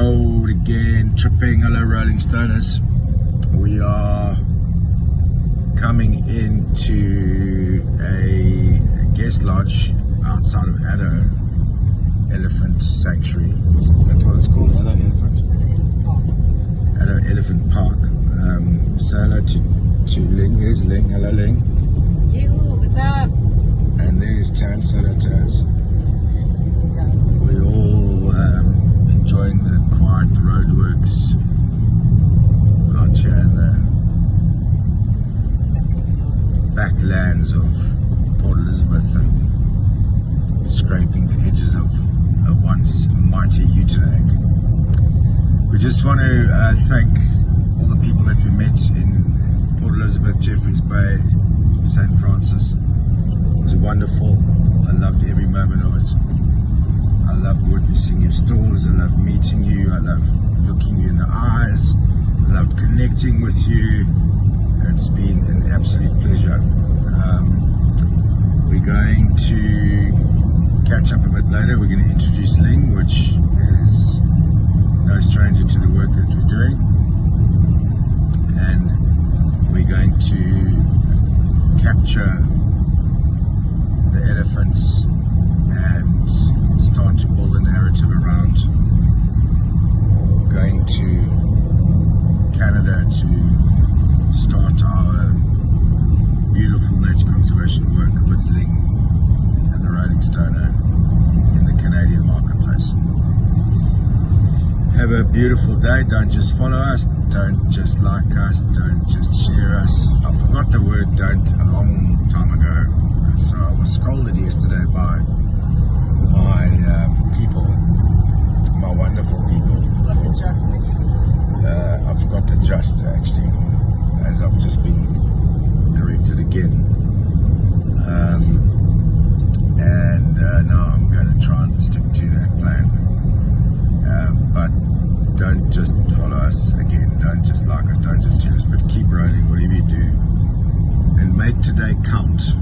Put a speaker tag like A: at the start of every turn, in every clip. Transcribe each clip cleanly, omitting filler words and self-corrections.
A: road again, tripping. Hello, RollingStoners. We are coming into a guest lodge outside of Addo Elephant Sanctuary. Is that what it's called? Addo Elephant? Addo Elephant Park. Say hello to Ling. There's Ling. Hello, Ling.
B: Yo, what's up?
A: And there's Taz. Hello, Taz. We're all enjoying the quiet roadworks out here in the backlands of Port Elizabeth and scraping the edges of a once mighty Uitenhage. We just want to thank all the people that we met in Port Elizabeth, Jeffreys Bay, St. Francis. It was wonderful. I loved every moment of it. I loved witnessing your stores. I loved meeting you. I loved looking you in the eyes. I loved connecting with you. It's been an absolute pleasure. We're going to catch up a bit later. We're going to introduce Ling, which is no stranger to the work that we're doing. And we're going to capture the elephants and start to build a narrative around going to Canada to start our beautiful nature conservation work with Ling and the RollingStoner in the Canadian marketplace. Have a beautiful day. Don't just follow us, don't just like us, don't just share us. I forgot the word don't a long time ago, so I was scolded yesterday by my people, my wonderful people.
B: I
A: forgot the just actually, as I've just been corrected again. Now I'm going to try and stick to that plan. But don't just follow us again, don't just like us, don't just share us, but keep rolling, whatever you do, and make today count.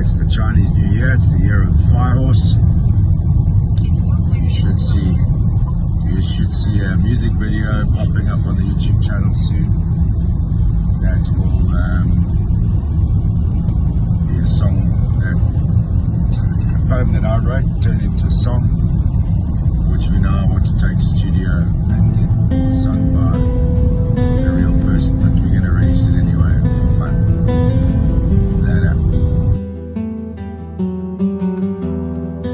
A: It's the Chinese New Year, it's the year of the fire horse. You should see a music video popping up on the YouTube channel soon. That will be a song, a poem that I wrote turned into a song, which we now want to take to studio and get sung by a real person.